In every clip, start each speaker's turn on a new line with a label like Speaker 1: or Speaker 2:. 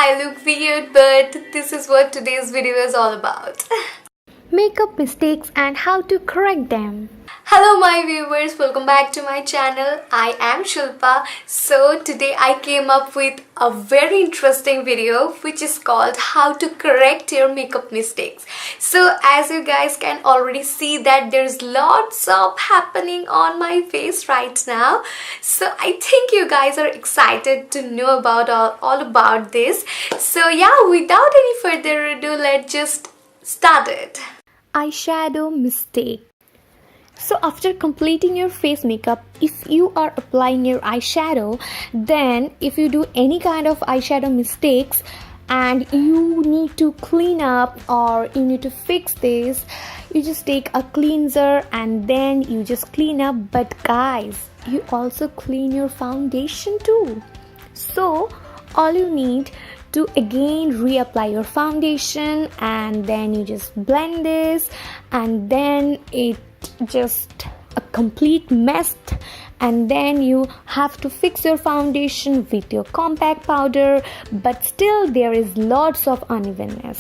Speaker 1: I look weird, but this is what today's video is all about.
Speaker 2: Makeup mistakes and how to correct them.
Speaker 1: Hello my viewers, welcome back to my channel. I am Shilpa. So today I came up with a very interesting video which is called how to correct your makeup mistakes. So as you guys can already see that there's lots of happening on my face right now. So I think you guys are excited to know about all about this. So yeah, without any further ado, let's just start it.
Speaker 2: Eyeshadow mistake. So after completing your face makeup, if you are applying your eyeshadow, then if you do any kind of eyeshadow mistakes and you need to clean up or you need to fix this, you just take a cleanser and then you just clean up. But guys, you also clean your foundation too. So all you need to again reapply your foundation and then you just blend this and then it just a complete mess, and then you have to fix your foundation with your compact powder, but still there is lots of unevenness.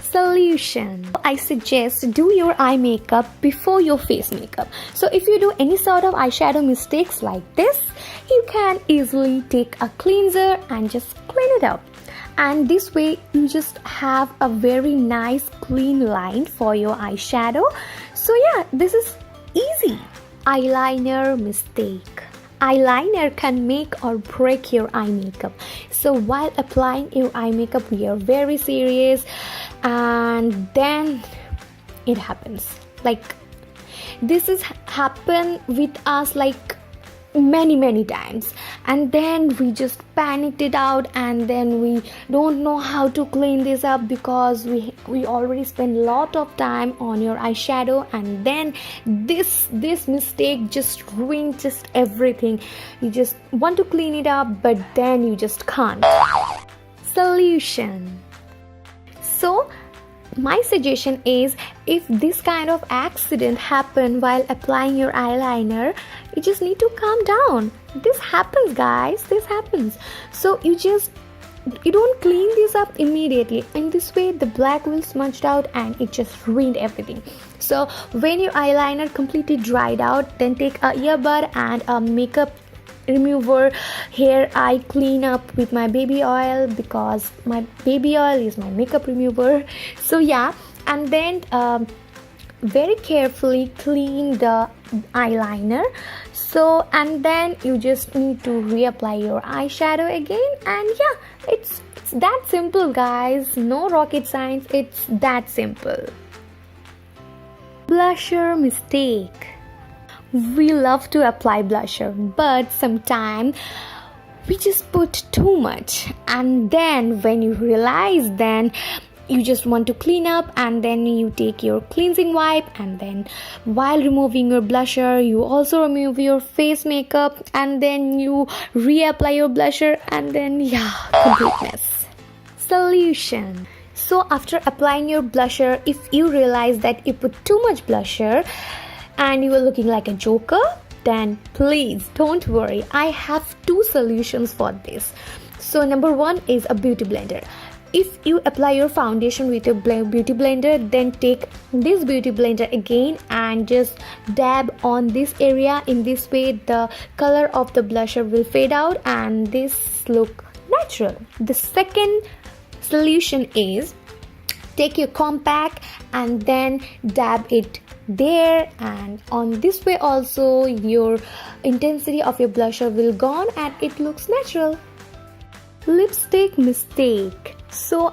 Speaker 2: Solution. I suggest do your eye makeup before your face makeup. So if you do any sort of eyeshadow mistakes like this, you can easily take a cleanser and just clean it up. And this way you just have a very nice clean line for your eyeshadow. So yeah, this is easy. Eyeliner mistake. Eyeliner can make or break your eye makeup. So while applying your eye makeup, we are very serious and then it happens. Like this has happened with us like many times, and then we just panicked it out and then we don't know how to clean this up because we already spent a lot of time on your eyeshadow, and then this mistake just ruined just everything. You just want to clean it up but then you just can't. Solution. So my suggestion is, if this kind of accident happened while applying your eyeliner, you just need to calm down. This happens, guys, this happens. So you don't clean this up immediately. In this way the black will smudged out and it just ruined everything. So when your eyeliner completely dried out, then take a earbud and a makeup remover. Here I clean up with my baby oil because my baby oil is my makeup remover. So yeah, and then very carefully clean the eyeliner. So and then you just need to reapply your eyeshadow again, and yeah, it's that simple, guys. No rocket science, it's that simple. Blusher mistake. We love to apply blusher, but sometimes we just put too much, and then when you realize, then you just want to clean up, and then you take your cleansing wipe, and then while removing your blusher you also remove your face makeup, and then you reapply your blusher, and then yeah, complete mess. Solution. So after applying your blusher, if you realize that you put too much blusher and you are looking like a joker, then please don't worry, I have two solutions for this. So number one is a beauty blender. If you apply your foundation with a beauty blender, then take this beauty blender again and just dab on this area. In this way the color of the blusher will fade out and this look natural. The second solution is take your compact and then dab it there, and on this way also your intensity of your blusher will gone and it looks natural. Lipstick mistake. So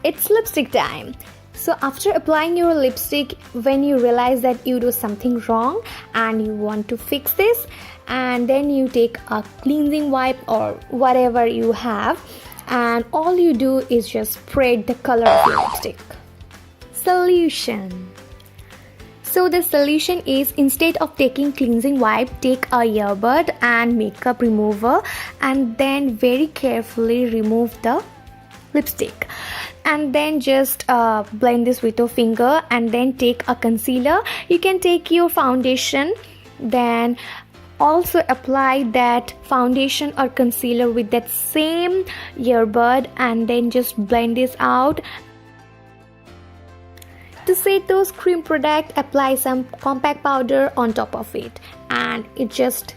Speaker 2: it's lipstick time. So after applying your lipstick, when you realize that you do something wrong and you want to fix this, and then you take a cleansing wipe or whatever you have, and all you do is just spread the color of your lipstick. Solution. So the solution is, instead of taking cleansing wipe, take a earbud and makeup remover and then very carefully remove the lipstick, and then just blend this with your finger, and then take a concealer. You can take your foundation, then also apply that foundation or concealer with that same earbud and then just blend this out. To set those cream product, apply some compact powder on top of it and it just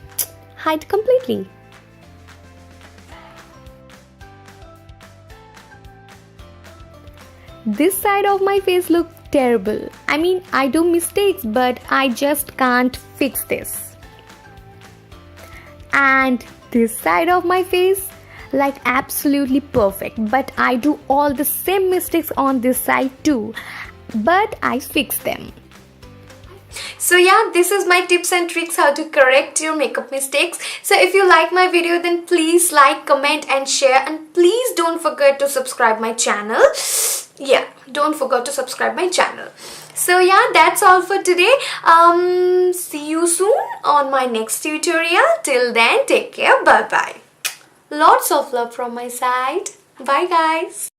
Speaker 2: hide completely. This side of my face look terrible. I mean, I do mistakes, but I just can't fix this. And this side of my face like absolutely perfect, but I do all the same mistakes on this side too, but I fix them.
Speaker 1: So yeah, this is my tips and tricks how to correct your makeup mistakes. So if you like my video, then please like, comment and share, and please don't forget to subscribe my channel. Yeah, don't forget to subscribe my channel. So yeah, that's all for today. See you soon on my next tutorial. Till then, take care. Bye bye. Lots of love from my side. Bye guys.